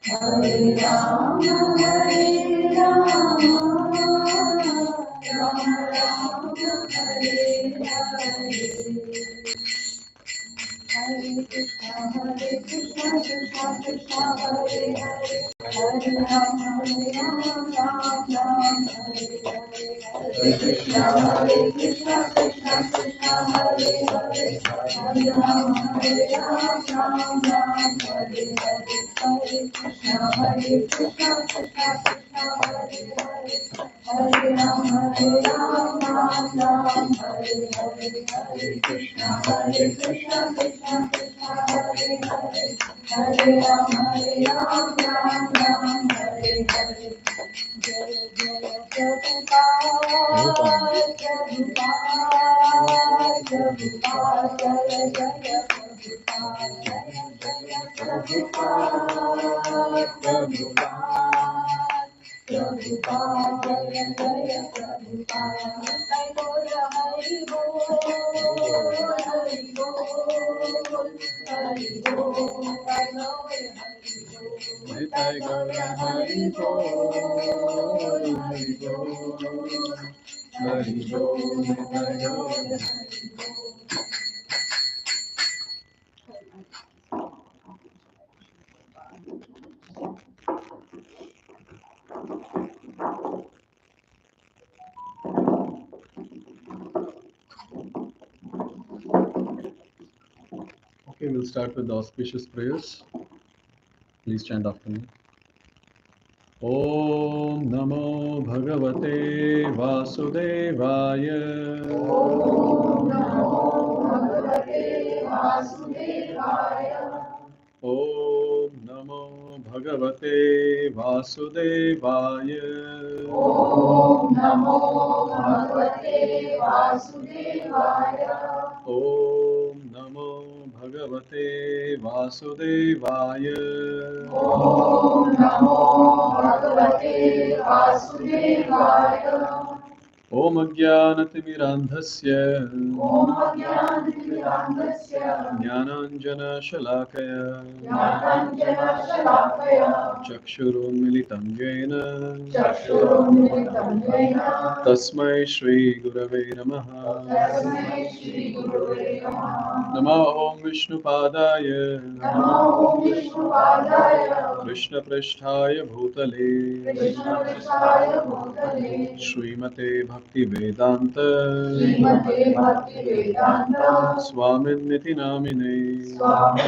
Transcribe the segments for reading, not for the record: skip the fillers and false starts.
Hare Rama, Hare Rama, Rama Rama, Hare Hare. Hare Krishna, Krishna Krishna, Hare Hare. Hare Rama, Rama Rama, Hare Hare. Hare Krishna, Krishna Krishna, Hare Hare. Hare Rama, Rama Rama, Hare Hare. Hare Krishna, Krishna Krishna, Hare Hare. Hare Rama, Rama Rama, Hare Hare. Hare Krishna, Krishna Krishna, Hare Hare. Hare Rama, Rama Rama, Hare Hare. Jai Jai Prabhupada, Prabhupada, Jai Jai Prabhupada, Jai Prabhupada, Prabhupada, Jai Jai Prabhupada. I bol Hari Bol, Hari Bol, Hari Bol. I know Hari Bol. I go Hari Bol, Hari Bol, Hari Bol. I go Hari Bol. Okay, we'll start with the auspicious prayers. Please chant after me. Om Namo Bhagavate Vasudevaya. Om Namo Bhagavate Vasudevaya. Om Namo Bhagavate Vasudevaya. Om Namo Bhagavate Vasudevaya. Om Namo Bhagavate Vasudevaya. Om Namo Bhagavate Vasudevaya. Om Ajnanatirandhasya Ajnana-dhyana-Bhakti. Jnana-dhyana-Shalakaya Jnana-dhyana-Shalakaya. Chakshurunmilitam Yena Chakshurunmilitam Yena. Tasmai Shri Gurave Namaha. Tasmai Shri Gurave Namaha. Namo Om Vishnupadaya Namo Om Vishnupadaya. Krishna Prasthaya Bhutale Krishna Prasthaya Bhutale. Srimate Bhakti Vedanta Srimate Bhakti Vedanta. Swaminiti Namine Swami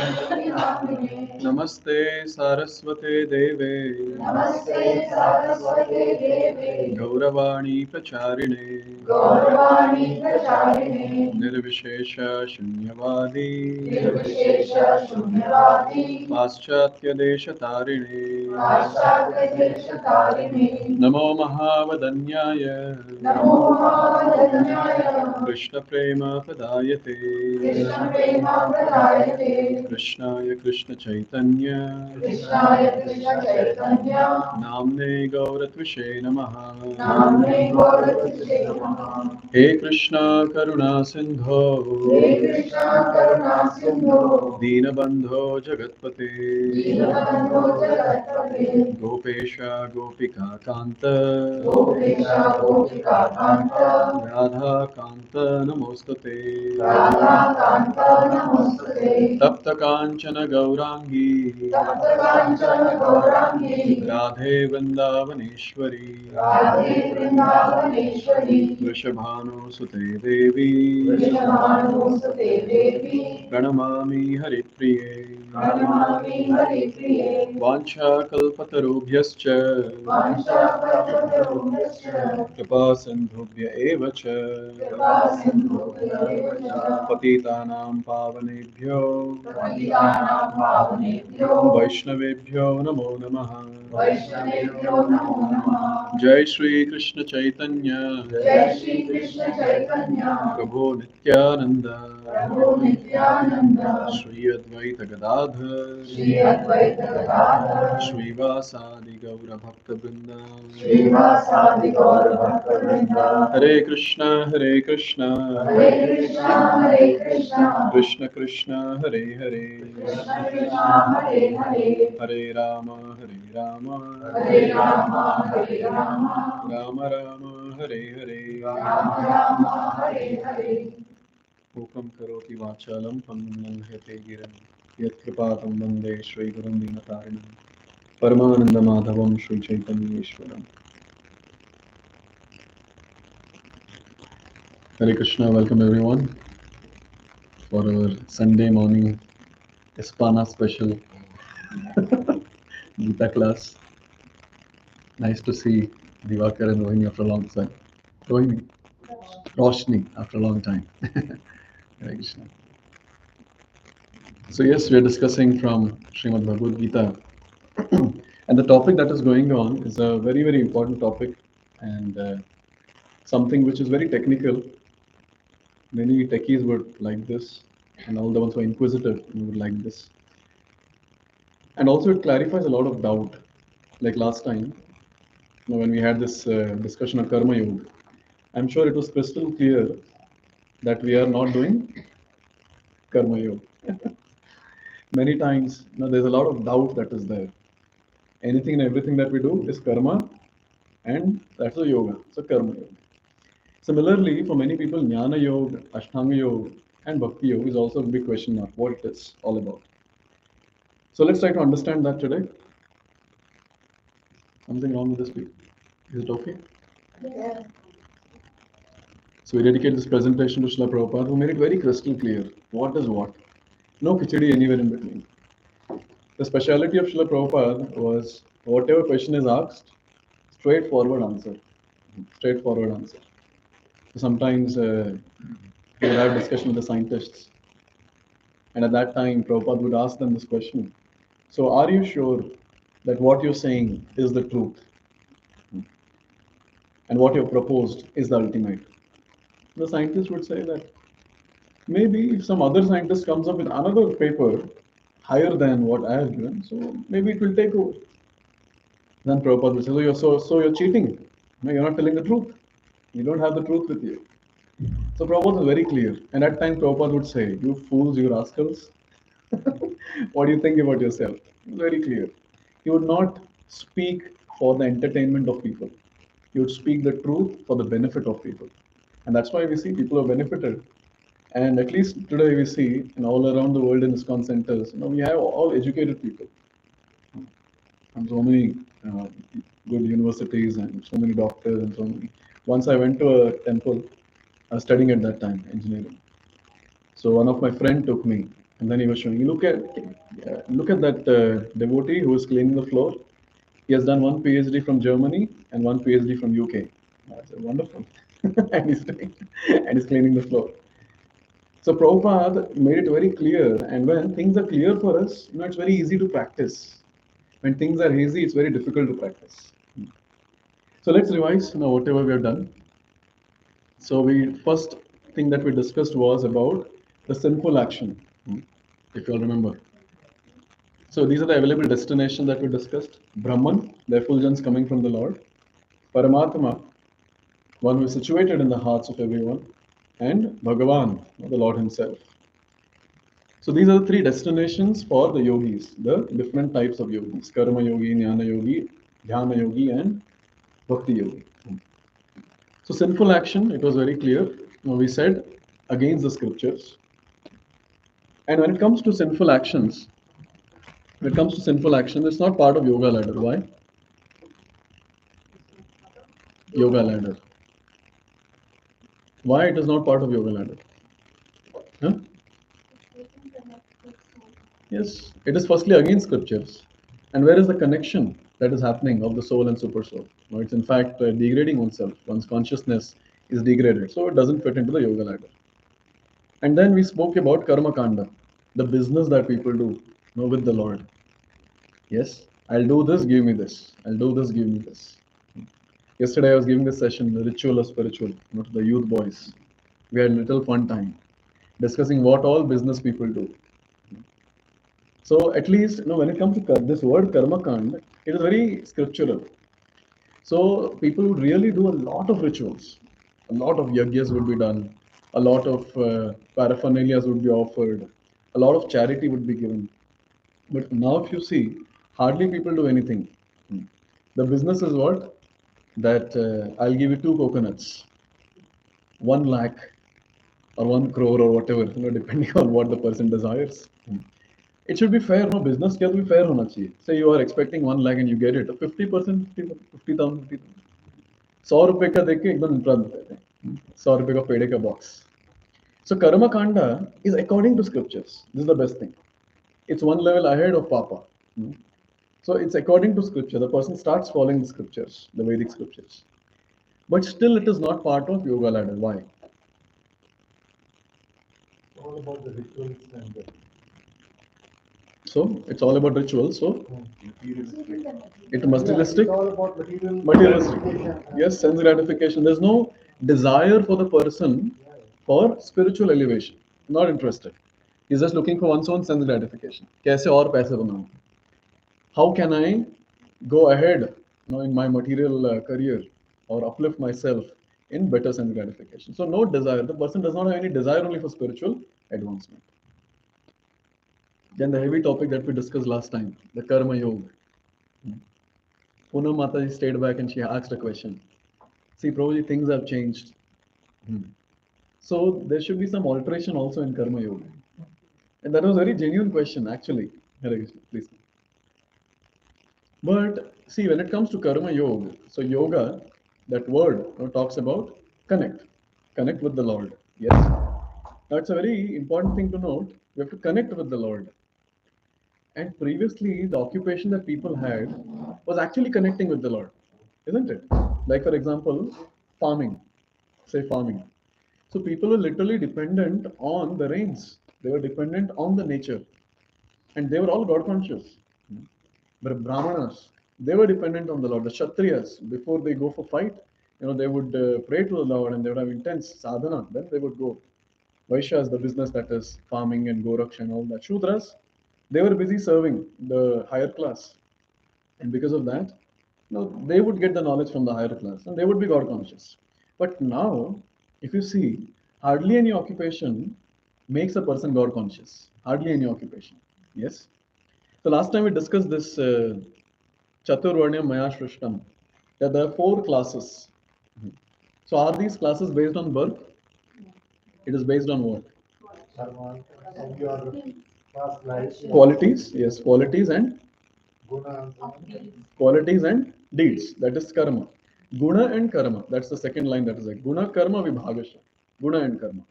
Namine. Namaste Saraswate Deve Namaste Saraswate Deve. Gauravani Pracharine Gauravani Pracharine. Nirvishesha Shunyavadi Nirvishesha Shunyavadi. Paschatya Deshatarine Paschatya Deshatarine. Namo Mahavadanyaya Namo Mahadanyaya. Krishna Prema Padayate Krishna Prema Pradayate. Krishnaya Krishna Chaitanya Krishnaya Krishna Chaitanya. Namne Gauratvishe Namaha. Namne Gauravise Namaha. He Krishna Karuna Sindho He Krishna Karuna Sindhu. Dinabandho Jagatpate Deenabandho Jagatpate. Gopesha Gopika Kanta Gopesha Gopika Kanta. Radha Kanta Namostate Radha Kanta Namostate. Tapta Kanchana Gaurangi Tapta Kanchana Gaurangi. Radhe Vrindavaneshwari Radhe Vrindavaneshwari. Vrishabhanu Sute Devi Vrishabhanusate Devi. Pranamami Haripriye Pranamami Haripriye. Vancha Kalpatarubhyascha Vanchakalpatarubhyascha. Kripa Sindhubhya Eva cha Kripa Sindhubhya eva cha. Patitanam Pavanebhyo Patitanam Pavanebhyo. Vaishnavebhyo Namo Namaha. Vaishnavebhyo Namo Namaha. Jai Shri Krishna Chaitanya Jai Shri Krishna Chaitanya. Prabhu Nityananda Prabhu Nityananda. Shri Advaita Gadadhar Shri Advaita Gadadhar. Shrivasadi Gaura Bhakta Vrinda. Srivasadi Gaura Bhakta Vrinda. Hare Krishna, Hare Krishna, Hare Krishna, Hare Krishna. Krishna Krishna, Hare Hare, Krishna Krishna, Hare Hare. Hare Rama, Hare Rama, Hare Rama, Hare Rama. Rama Rama, Hare Hare. Rama Rama, Hare Hare. Mukam karoti vachalam pannanghate giram. Yat kripatam vande Shri Gurum Dinatarinam. Paramananda Madhavam Shri Chaitanya Ishwaram. Hare Krishna, welcome everyone for our Sunday morning Espana special Gita class. Nice to see Divakar and Rohini after a long time. Roshni after a long time. Hare Krishna. So yes, we are discussing from Srimad Bhagavad Gita. And the topic that is going on is a very, very important topic and something which is very technical. Many techies would like this, and all the ones who are inquisitive would like this. And also it clarifies a lot of doubt. Like last time, when we had this discussion on Karma Yoga, I'm sure it was crystal clear that we are not doing Karma Yoga. Many times, there's a lot of doubt that is there. Anything and everything that we do is karma, and that's a yoga. So Karma Yoga. Similarly, for many people, Jnana Yoga, Ashtanga Yoga, and Bhakti Yoga is also a big question mark, what it is all about. So let's try to understand that today. Something wrong with this speak? Is it okay? Yeah. So we dedicate this presentation to Srila Prabhupada, who made it very crystal clear what is what. No khichdi anywhere in between. The speciality of Srila Prabhupada was whatever question is asked, straightforward answer. Straightforward answer. So sometimes he would have discussion with the scientists. And at that time, Prabhupada would ask them this question. So are you sure that what you're saying is the truth? And what you've proposed is the ultimate? The scientist would say that maybe if some other scientist comes up with another paper higher than what I have given, so maybe it will take over. Then Prabhupada would say, so you're cheating. No, you're not telling the truth. You don't have the truth with you. So Prabhupada was very clear. And at times Prabhupada would say, you fools, you rascals, what do you think about yourself? Very clear. He would not speak for the entertainment of people. He would speak the truth for the benefit of people. And that's why we see people are benefited. And at least today we see, all around the world in ISKCON centers, we have all educated people. And so many good universities and so many doctors and so many. Once I went to a temple, I was studying at that time, engineering. So one of my friend took me, and then he was showing, look at that devotee who is cleaning the floor. He has done one PhD from Germany and one PhD from UK. I said, wonderful. and he's cleaning the floor. So Prabhupada made it very clear, and when things are clear for us, it's very easy to practice. When things are hazy, it's very difficult to practice. So let's revise whatever we have done. So first thing that we discussed was about the sinful action, if you all remember. So these are the available destinations that we discussed. Brahman, the effulgence coming from the Lord. Paramatma, one who is situated in the hearts of everyone. And Bhagavan, the Lord himself. So these are the three destinations for the yogis, the different types of yogis. Karma yogi, Jnana yogi, Dhyana yogi, and Bhakti yogi. So sinful action, it was very clear. We said against the scriptures. And when it comes to sinful actions, it's not part of yoga ladder. Why? Yoga ladder. Why it is not part of yoga ladder? Huh? Yes, it is firstly against scriptures. And where is the connection that is happening of the soul and super soul? It's in fact degrading oneself. One's consciousness is degraded. So it doesn't fit into the yoga ladder. And then we spoke about karma kanda, the business that people do with the Lord. Yes, I'll do this, give me this. I'll do this, give me this. Yesterday I was giving this session, the ritual or spiritual, to the youth boys. We had a little fun time discussing what all business people do. So at least, when it comes to this word karma kand, it is very scriptural. So people would really do a lot of rituals. A lot of yagyas would be done. A lot of paraphernalias would be offered. A lot of charity would be given. But now if you see, hardly people do anything. Hmm. The business is what? That I'll give you two coconuts, 1 lakh or 1 crore or whatever, depending on what the person desires. Hmm. It should be fair, no? Business can be fair होना चाहिए. Say you are expecting 1 lakh and you get it, 50%, 50,000, 100 रुपए का देख के एकदम निपटा देते हैं. 100 रुपए का पेड़े का box. So karma kanda is according to scriptures. This is the best thing. It's one level ahead of Papa. Hmm. So it's according to scripture. The person starts following the scriptures, the Vedic scriptures. But still it is not part of yoga ladder. Why? All about the rituals and So it's all about rituals. So it materialistic. It's all about Materialistic. Yes, sense gratification. There's no desire for the person for spiritual elevation. Not interested. He's just looking for one's own sense gratification. कैसे और पैसे बनाऊं? How can I go ahead, in my material career or uplift myself in better sense gratification? So no desire. The person does not have any desire only for spiritual advancement. Then the heavy topic that we discussed last time, the karma yoga. Poonam Mataji stayed back and she asked a question. See, Prabhuji, things have changed. So there should be some alteration also in karma yoga. And that was a very genuine question, actually. Hare Krishna, please. But see, when it comes to karma yoga, so yoga, that word talks about connect with the Lord. Yes. That's a very important thing to note. We have to connect with the Lord. And previously, the occupation that people had was actually connecting with the Lord, isn't it? Like, for example, farming, say farming. So people were literally dependent on the rains. They were dependent on the nature. And they were all God conscious. But Brahmanas, they were dependent on the Lord. The Kshatriyas, before they go for fight, they would pray to the Lord and they would have intense sadhana. Then they would go. Vaishyas, the business that is farming and Goraksh and all that. Shudras, they were busy serving the higher class. And because of that, they would get the knowledge from the higher class and they would be God conscious. But now, if you see, hardly any occupation makes a person God conscious. Hardly any occupation. Yes? So last time we discussed this Chaturvarnyam Maya Shrishtam, that there are 4 classes. So are these classes based on birth? It is based on what? karma of your past life. Qualities, yes, qualities and Guna. deeds. That is karma. Guna and karma. That's the second line that is like Guna Karma Vibhagasha. Guna and karma.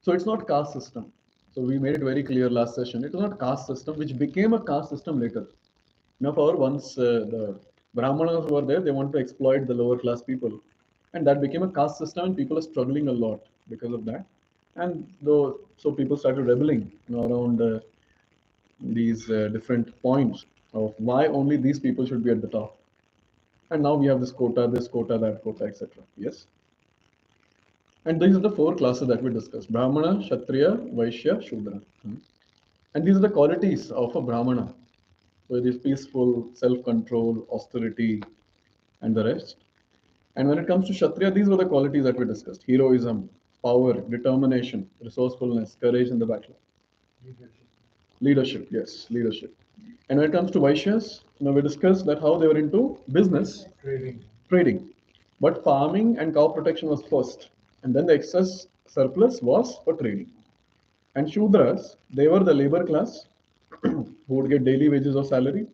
So it's not caste system. So we made it very clear last session. It was not caste system, which became a caste system later. For once the Brahmanas were there, they want to exploit the lower class people. And that became a caste system and people are struggling a lot because of that. And so people started rebelling around these different points of why only these people should be at the top. And now we have this quota, that quota, etc. Yes. And these are the 4 classes that we discussed: Brahmana, Kshatriya, Vaishya, Shudra. And these are the qualities of a Brahmana. So it is peaceful, self-control, austerity, and the rest. And when it comes to Kshatriya, these were the qualities that we discussed: heroism, power, determination, resourcefulness, courage in the battle. Leadership, yes, leadership. And when it comes to Vaishyas, we discussed that how they were into business, trading. But farming and cow protection was first. And then the excess surplus was for trading. And Shudras, they were the labor class who would get daily wages or salary,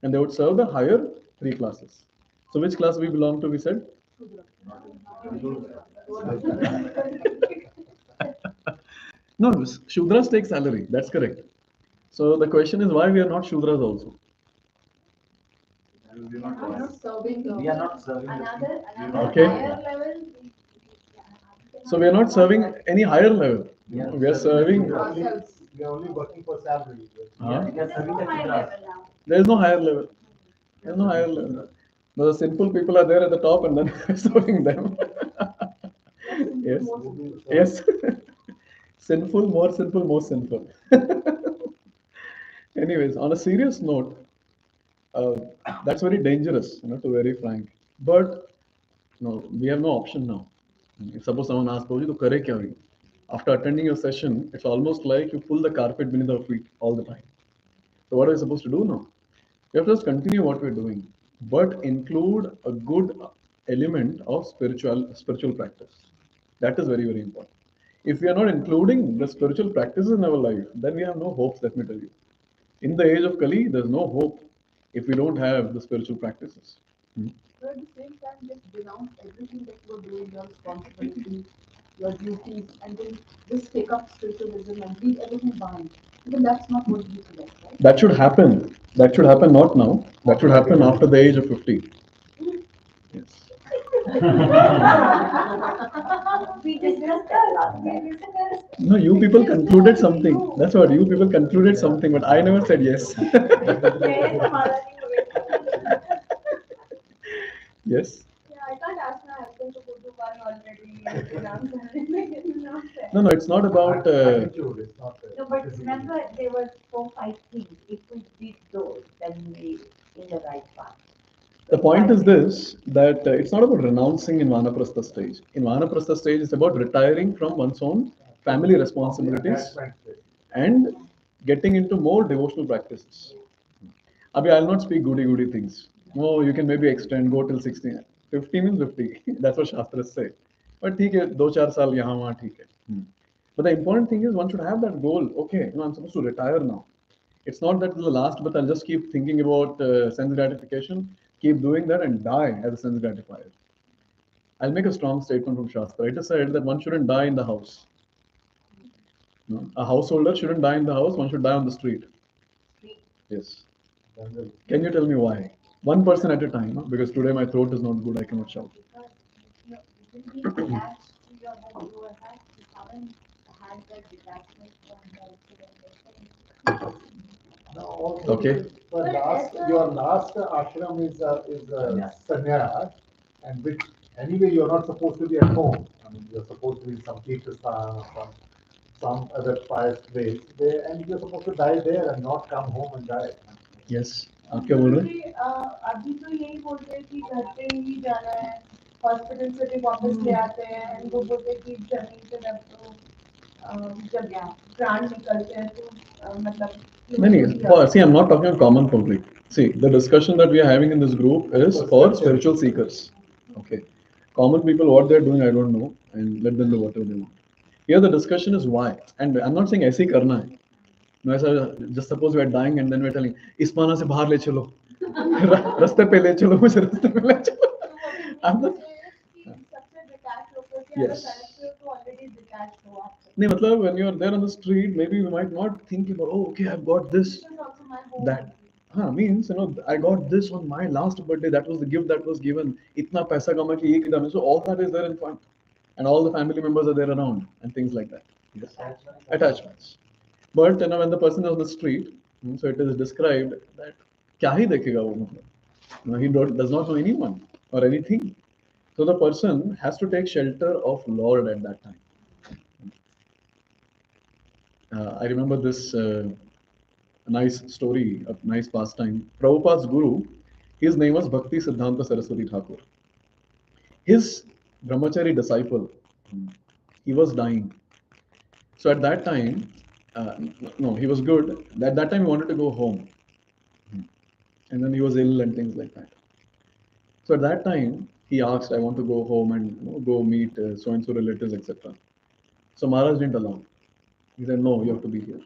and they would serve the higher 3 classes. So which class we belong to, we said? No, Shudras take salary, that's correct. So the question is why we are not Shudras also? We are not serving the. We are not serving the Another Okay. higher level. So we are not serving any higher level. Yeah. We are serving. Ourselves. We are only working for salary. Huh? We are serving the Higher Shudras. level now. There is no higher level. There is no higher level. The sinful people are there at the top and then serving them. Yes. Yes. Sinful, more sinful, more sinful. Anyways, on a serious note, uh, that's very dangerous, to be very frank. But no, we have no option now. If suppose someone asks, "Bhauji, to kare kya bhi?" After attending your session, it's almost like you pull the carpet beneath our feet all the time. So what are we supposed to do now? We have to just continue what we're doing, but include a good element of spiritual practice. That is very, very important. If we are not including the spiritual practices in our life, then we have no hopes, let me tell you. In the age of Kali, there's no hope if we don't have the spiritual practices. So at the same time, just denounce everything that you're doing, your responsibilities, your duties, and then just take up spiritualism and leave everything behind. Because that's not what you select, right? That should happen. That should happen not now. That should happen after the age of 50. Yes. We discussed that last time. No, you people concluded something. That's what you people concluded something, but I never said yes. Yes. Yeah, I can't ask my husband to go to one already and denounce everything. It's not fair. No, it's not about. Attitude is not. No, but remember, there were 4, 5 things. If we did those, then we in the right path. The point is this, that it's not about renouncing in Vanaprastha stage. In Vanaprastha stage, it's about retiring from one's own family responsibilities Attachment. and getting into more devotional practices. Abhi, I'll not speak goody things. No, you can maybe extend, go till 60. 50 means 50. That's what Shastras say. But ठीक है, 2-4 साल यहाँ वहाँ ठीक है. But the important thing is one should have that goal. Okay, I'm supposed to retire now. It's not that the last, but I'll just keep thinking about sense gratification, keep doing that and die as a sense gratifier. I'll make a strong statement from Shastra. It is said that one shouldn't die in the house. No? A householder shouldn't die in the house, one should die on the street. Yes. Can you tell me why? One person at a time, no? Because today my throat is not good, I cannot shout. Because you will be attached to your home. You haven't had that detachment from the No, Okay. Your last ashram is sannyas, and which anyway you're not supposed to be at home. I mean, you're supposed to be in some Tirtha or some other pious place there, and you're supposed to die there and not come home and die. Yes. आप क्या बोल रहे हैं? अभी तो यही बोलते हैं कि घर पे ही जाना है, हॉस्पिटल से भी वापस ले आते हैं, and वो बोलते हैं कि जमीन पे जब जब प्राण निकलते हैं तो मतलब No, see, I'm not talking about common public. See, the discussion that we are having in this group is for spiritual seekers. Okay. Common people, what they're doing, I don't know, and let them do whatever they want. Here, the discussion is why. And I'm not saying ऐसे ही करना है. No, ऐसा, just suppose we are dying and then we're telling, Espana से बाहर ले चलो, रास्ते पे ले चलो, मुझे रास्ते पे ले चलो. I'm not. Yes. नहीं मतलब when you are there on the street, maybe you might not think about, oh, okay, I've got this, that. Means I got this on my last birthday. That was the gift that was given. इतना पैसा कमा के ये किया. So all that is there in front, and all the family members are there around, and things like that. Yes. Attachments. But when the person is on the street, so it is described that क्या ही देखेगा वो मतलब. He does not know anyone or anything. So the person has to take shelter of Lord at that time. I remember this nice story, a nice pastime. Prabhupada's guru, his name was Bhakti Siddhanta Saraswati Thakur. His brahmachari disciple, he was dying. So at that time, no, he was good. At that time, he wanted to go home. And then he was ill and things like that. So at that time, he asked, I want to go home and go meet so-and-so relatives, etc. So Maharaj didn't allow. He said, no, you have to be here.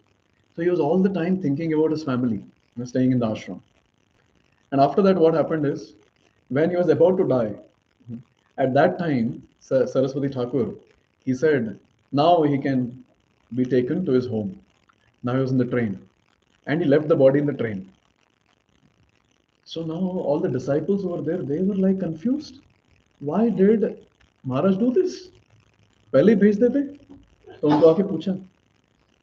So he was all the time thinking about his family, staying in the ashram. And after that, what happened is, when he was about to die, at that time, Saraswati Thakur, he said, now he can be taken to his home. Now he was in the train. And he left the body in the train. So now all the disciples who were there, they were like confused. Why did Maharaj do this? पहले ही भेज देते. तो उनको आके पूछा.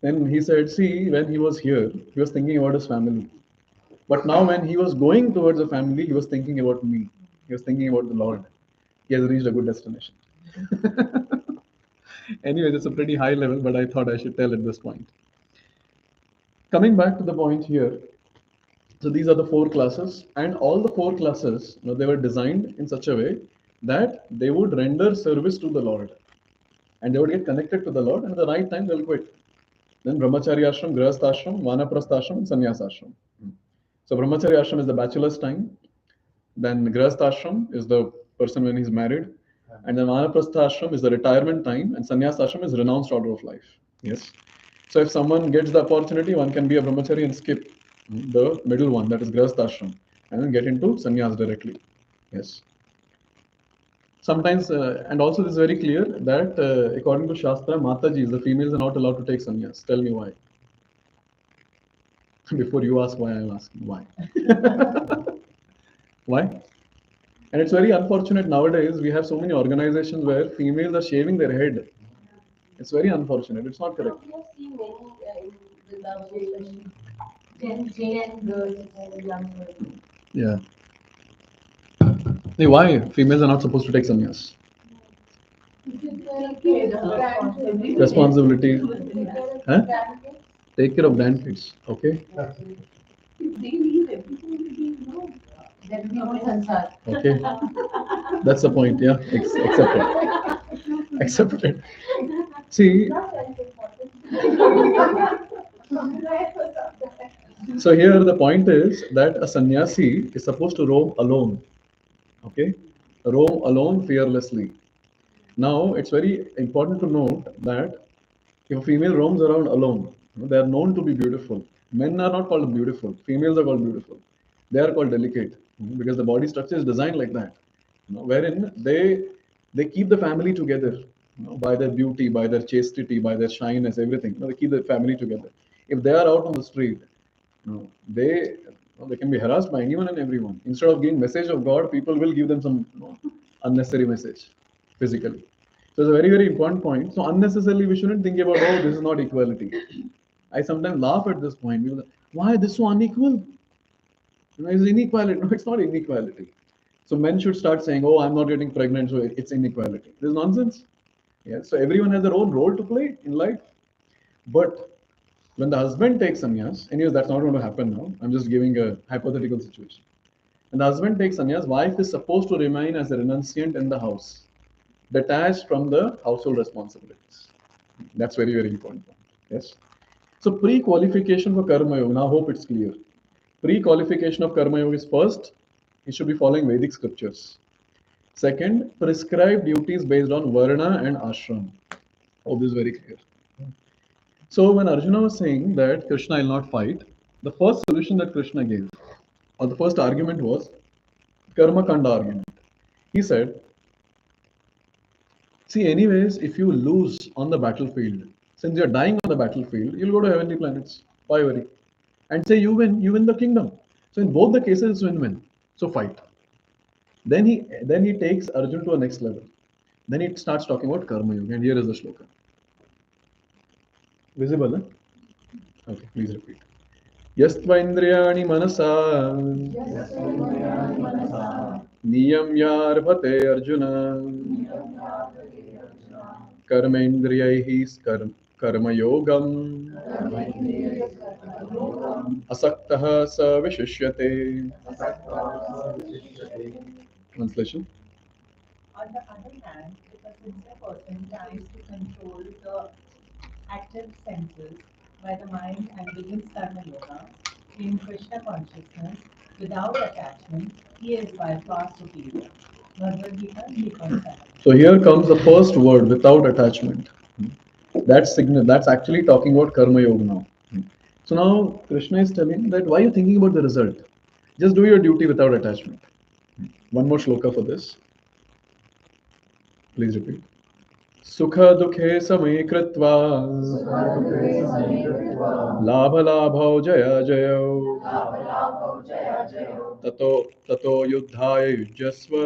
Then he said, see, when he was here, he was thinking about his family. But now when he was going towards the family, he was thinking about me. He was thinking about the Lord. He has reached a good destination. Anyway, it's a pretty high level, but I thought I should tell at this point. Coming back to the point here, so these are the four classes, and all the four classes, they were designed in such a way that they would render service to the Lord, and they would get connected to the Lord, and at the right time they'll quit. Then Brahmacharya Ashram, Grihastha Ashram, Vanaprastha Ashram, and Sannyas Ashram. So Brahmacharya Ashram is the bachelor's time. Then Grihastha Ashram is the person when he's married. And then Vanaprastha Ashram is the retirement time. And Sannyas Ashram is renounced order of life. Yes. So if someone gets the opportunity, one can be a brahmachari and skip the middle one, that is Grihastha Ashram, and then get into sannyas directly. Yes. Sometimes, and also this is very clear that according to Shastra, Matajis, the females are not allowed to take sannyas. Tell me why. Before you ask why, I'm asking why. Why? And it's very unfortunate nowadays. We have so many organizations where females are shaving their head. It's very unfortunate. It's not correct. We have seen many in the especially Gen girls and young girls. Yeah. Hey, why females are not supposed to take sannyas? Responsibility. Huh? Take care of grandkids. Okay. If they leave, everything will be, there will be no sansar. Okay. That's the point. Yeah. Accepted. Accepted. See. So here the point is that a sannyasi is supposed to roam alone. Okay. Roam alone fearlessly. Now it's very important to note that if a female roams around alone, they are known to be beautiful. Men are not called beautiful. Females are called beautiful. They are called delicate because the body structure is designed like that, wherein they keep the family together by their beauty, by their chastity, by their shyness, everything. They keep the family together. If they are out on the street, they can be harassed by anyone and everyone. Instead of giving message of God, people will give them some unnecessary message physically. So it's a very, very important point. So unnecessarily, we shouldn't think about, oh, this is not equality. I sometimes laugh at this point. People say, why this so unequal? It's inequality. No, it's not inequality. So men should start saying, oh, I'm not getting pregnant, so it's inequality. This is nonsense. Yeah. So everyone has their own role to play in life. But when the husband takes sannyas, anyways, that's not going to happen now. I'm just giving a hypothetical situation. When the husband takes sannyas, wife is supposed to remain as a renunciant in the house, detached from the household responsibilities. That's very, very important. Yes. So pre-qualification for Karma Yoga, now I hope it's clear. Pre-qualification of Karma Yoga is first, he should be following Vedic scriptures. Second, prescribed duties based on Varna and Ashram. Hope this is very clear. So when Arjuna was saying that Krishna will not fight, the first solution that Krishna gave, or the first argument was Karma Kanda argument. He said, see, anyways, if you lose on the battlefield, since you're dying on the battlefield, you'll go to heavenly planets. Why worry? And say you win the kingdom. So in both the cases, it's win-win. So fight. Then he takes Arjun to a next level. Then he starts talking about Karma Yoga, and here is the shloka. Visible, huh? Okay, please repeat. Yastva indriyani manasa niyamyarvate Arjuna karmendriyaihi karma yogam asaktah sa vishishyate. Translation. On the other hand, if a sincere person tries to control the active senses by the mind and begins karma yoga in Krishna consciousness without attachment, he is by far superior. Bhagavad Gita 3.7. So here comes the first word, without attachment. That's actually talking about Karma Yoga now. So now Krishna is telling that why are you thinking about the result? Just do your duty without attachment. One more shloka for this. Please repeat. Sukha dukhe samay kritva labha labhau jaya jayo tato yuddhaya yujyasva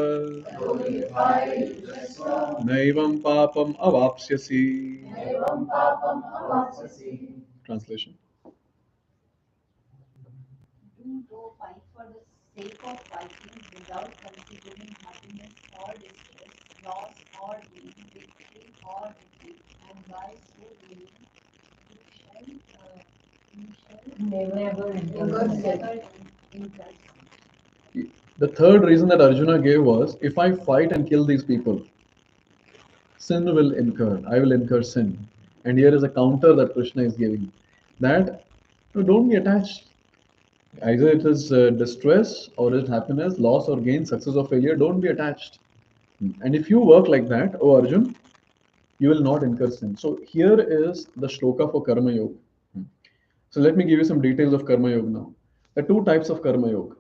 naivam papam avapsyasi. Translation. Don't go fight for the sake of fighting without considering happiness or distress, loss or gain, victory or defeat, and by so doing, you shall Never The third reason that Arjuna gave was, if I fight and kill these people, sin will incur. I will incur sin. And here is a counter that Krishna is giving. That don't be attached. Either it is distress or it is happiness, loss or gain, success or failure. Don't be attached. And if you work like that, oh Arjun, you will not incur sin. So here is the shloka for Karma Yoga. So let me give you some details of Karma Yoga now. There are two types of Karma Yoga.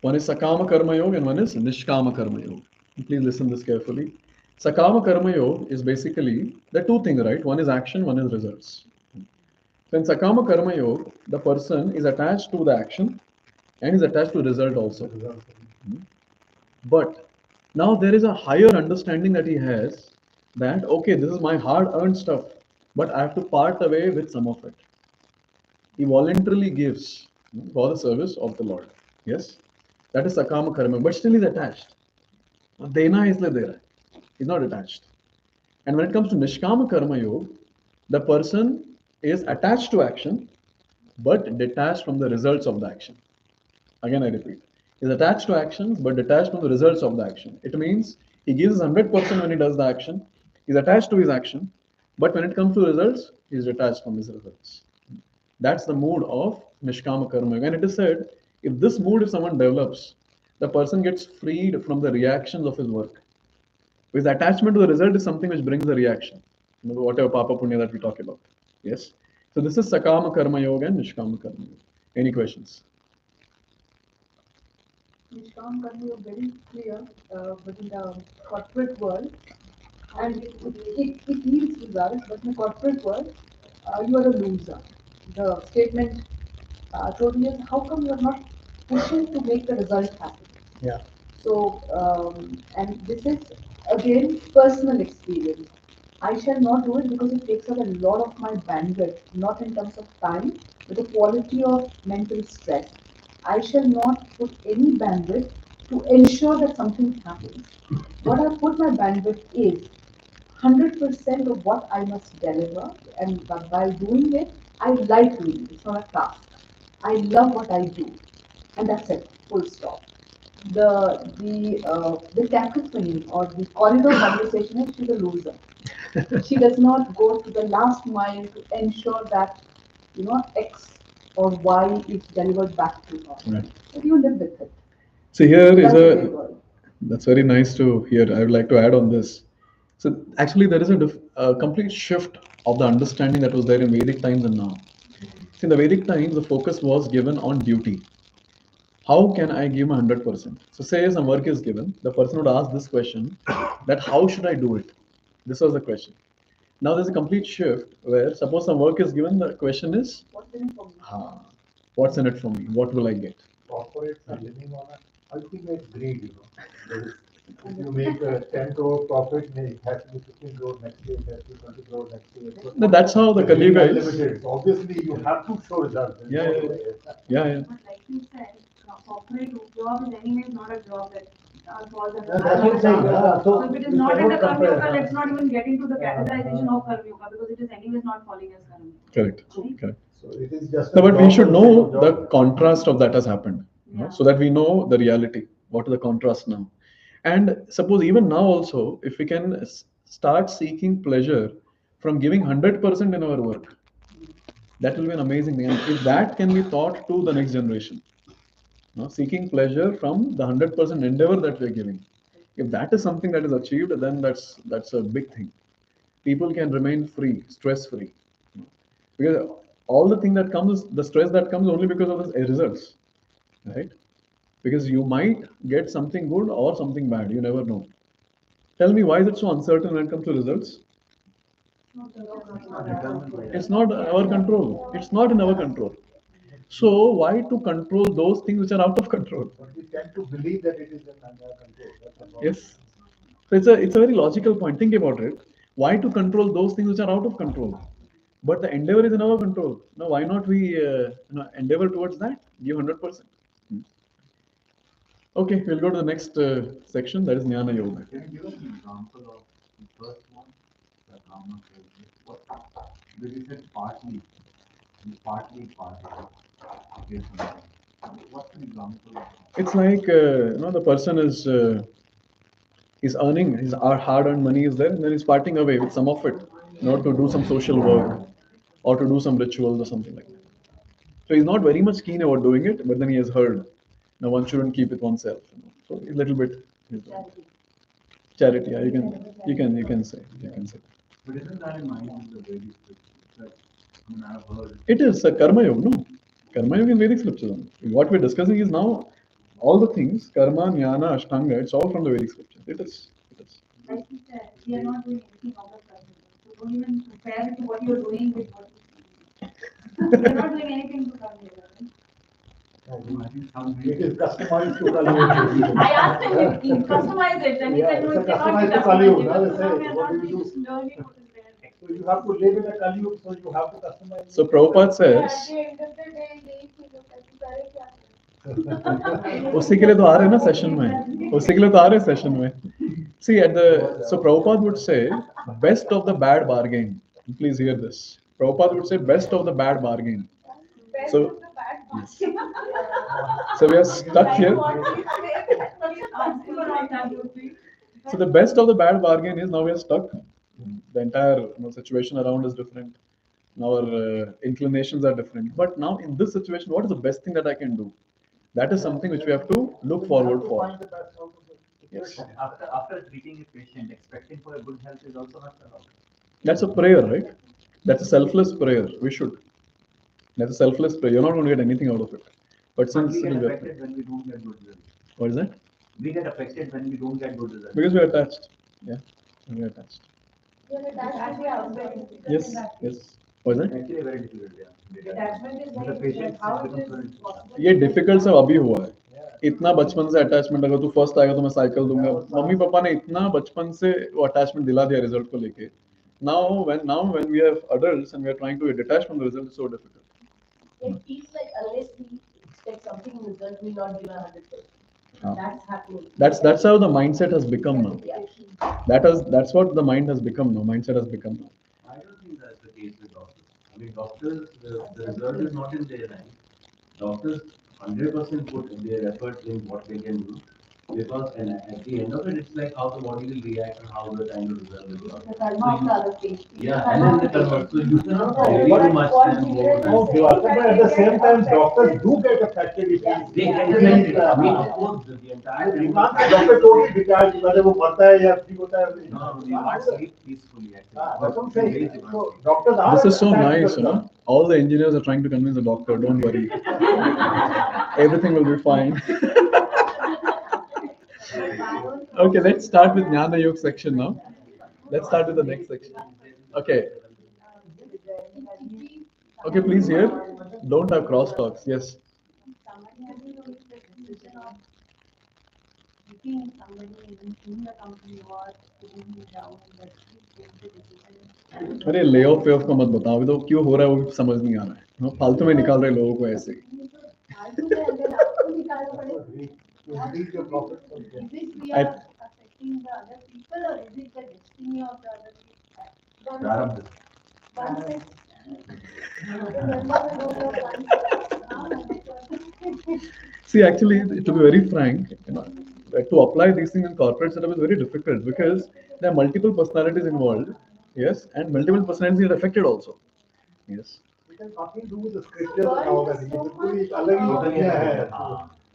One is Sakama Karma Yoga and one is Nishkama Karma Yoga. Please listen this carefully. Sakama Karma Yoga is basically the two things, right? One is action, one is results. So in Sakama Karma Yoga, the person is attached to the action and is attached to result also. But now there is a higher understanding that he has that, okay, this is my hard earned stuff, but I have to part away with some of it. He voluntarily gives for the service of the Lord. Yes, that is Sakama Karma, but still he's attached. Dena is there. He's not attached. And when it comes to Nishkama Karma Yoga, the person is attached to action, but detached from the results of the action. Again, I repeat. He's attached to actions, but detached from the results of the action. It means he gives 100% when he does the action. He's attached to his action, but when it comes to results, he's detached from his results. That's the mood of Nishkama Karma. And it is said, if this mood, if someone develops, the person gets freed from the reactions of his work. Because attachment to the result is something which brings the reaction. Whatever Papa Punya that we talk about. Yes. So this is Sakama Karma Yoga and Nishkama Karma Yoga. Any questions? Nishkam Karma, you're very clear, but in the corporate world, and it yields results, but in the corporate world, you are a loser. The statement totally is, how come you're not pushing to make the result happen? Yeah. So, and this is again personal experience. I shall not do it because it takes up a lot of my bandwidth, not in terms of time, but the quality of mental stress. I shall not put any bandwidth to ensure that something happens. What I put my bandwidth is 100% of what I must deliver, and by doing it, I like doing it. It's not a task. I love what I do, and that's it. Full stop. The cacophony or the corridor conversation is, she's a loser. She does not go to the last mile to ensure that X or Y is delivered back to her. Right. So you live with it. So here is That's the way world. that's very nice to hear. I would like to add on this. So actually, there is a complete shift of the understanding that was there in Vedic times and now. In the Vedic times, the focus was given on duty. How can I give my 100%? So say some work is given, the person would ask this question, that how should I do it? This was the question. Now there's a complete shift where suppose some work is given, the question is, What's in it for me? What's in it for me? What will I get? Corporates are living on an ultimate greed. There is, if you make a 10 crore profit, it has to be 15 crore next year, it has to be 20 crore next year. So No, that's how the they're very Kali is. unlimited. So obviously, you have to show results. There's Yeah, no yeah, way. yeah. But like you said, corporate job is anyways not a job that falls under That's what I'm saying. So if it is you not in the cannot Karma compare. Yoga, let's not even get into the categorization of Karma Yoga because it is anyways not falling as Karma Yoga. Correct. Right? Correct. So it is just. No, a but we job should for know sake of the job. contrast of that has happened, Yeah. so that we know the reality. What is the contrast now? And suppose even now also, if we can start seeking pleasure from giving 100% in our work, that will be an amazing thing. And if that can be taught to the next generation, seeking pleasure from the 100% endeavor that we're giving, if that is something that is achieved, then that's a big thing. People can remain free, stress free, because all the thing that comes, the stress that comes only because of the results, right? Because you might get something good or something bad, you never know. Tell me, why is it so uncertain when it comes to results? It's not our control. It's not in our control. So why to control those things which are out of control? But we tend to believe that it is under our control. That's the problem. Yes. So it's a very logical point. Think about it. Why to control those things which are out of control? But the endeavor is in our control. Now, why not we endeavor towards that? Give 100%. Okay, we'll go to the next section. That is Jnana Yoga. Can you give us an example of the first one, the Karma Yoga? What? Because you said partly. partly. What's an example? It's like the person is earning his hard-earned money is there, and then he's parting away with some of it, to do some social work or to do some rituals or something like that. So he's not very much keen about doing it, but then he has heard, no, one shouldn't keep it oneself. So a little bit he's doing it. Charity. Yeah, you can say. But isn't that in line with the Vedic scripture? I've heard. It is a karma yoga, no? Karma yoga in Vedic scriptures. What we're discussing is now all the things, karma, jnana, ashtanga, it's all from the Vedic scriptures. It is. Like you said, we are not doing anything out of practice. So don't even compare it to what you're doing with what you're not doing anything to come here. It is customized to Kali Yuga. I asked him if he customized it, and he said, no, it's it cannot customized be to Kali Yuga. customized. They So now we say, are what not do you just do? learning what is there. So you have to live in a Kali Yuga, so you have to customize. So Prabhupada At says, the end of the day, यही चीजों का कि करे क्या? उसी के लिए तो आ रहे हैं ना सेशन में, उसी के लिए तो आ रहे हैं सेशन में. See, so Prabhupada would say, best of the bad bargain. Please hear this. Prabhupada would say, best of the bad bargain. Best So- of the bad Yes. So we are stuck here. So the best of the bad bargain is now we are stuck. The entire situation around is different. Now our inclinations are different. But now in this situation, what is the best thing that I can do? That is something which we have to look forward for. Yes. After treating a patient, expecting for a good health is also not allowed. That's a prayer, right? That's a selfless prayer. We should. That's a selfless prayer. You're not going to get anything out of it. But But since we get it'll get- affected when we don't get good results. what is that? We get affected when we don't get good results. Because we're attached. Yeah, we're attached. You're attached to the outside. Yes, yes. What is that? Actually, very difficult. Yeah. Attachment is The very patient difficult. How it becomes is very possible? ये difficult सब अभी हुआ है. इतना बचपन से attachment, अगर तू फर्स्ट आएगा तो मैं साइकिल दूंगा. मम्मी पापा ने इतना बचपन से वो अटैचमेंट दिला दिया रिजल्ट को लेके. Now when we have adults and we are trying to detach from the result, it's so difficult. It feels like unless we expect something in result, we'll not give 100%. Ah. That's happening. That's how the mindset has become now. Yeah. That's what the mind has become now. Mindset has become now. I don't think that's the case with doctors. I mean, doctors, the result is not in their hands. Doctors 100% put their effort in what they can do. Because at the end of it, it's like how the body will react and how the kind of result will come. The karma of the other patient. Yeah, and then the convert. So you cannot vary too much. What and Neeraj go- is No, but at the same time, doctors do get affected if They he- definitely, I mean, of course, the entire. You can't say doctor totally detached, whether वो मरता है या ठीक होता है. No, you can't sleep peacefully actually. That's what I'm Two days saying. you can't So sleep. doctors are. This is so attached to nice, the stuff. All the engineers are trying to convince the doctor, don't worry. Everything will be fine. Okay, let's start with Jnana Yoga section now. Let's start with the next section. Okay. Okay, please hear. Don't have crosstalks. Yes. Somebody has to make the decision of keeping somebody in the company or putting him down, but he takes the decision. अरे lay off पे of का मत बताओ, अभी तो क्यों हो रहा है वो समझ नहीं आ रहा है. फालतू में निकाल रहे लोगों को ऐसे ही. फालतू में अगर आपको निकालना पड़े, To increase your profit. is it we are affecting the other people or is it the destiny of the other people? Prarabdha. One says, See, actually, to be very frank, to apply these things in corporate setup is very difficult because there are multiple personalities involved. Yes, and multiple personalities get affected also. Yes. It has nothing to do with the scriptures and all that. ये बिल्कुल एक अलग ही दुनिया है.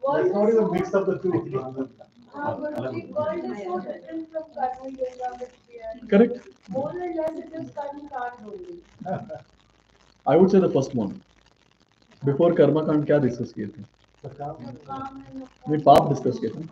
Let's not even mix up the two. Guruji, world is so different from Karma Yoga, which we are. Correct. More or less, it is karma kand only. I would say the first one. Before Karma कांड क्या discuss किए थे? Calm and नहीं पाप discuss किए थे.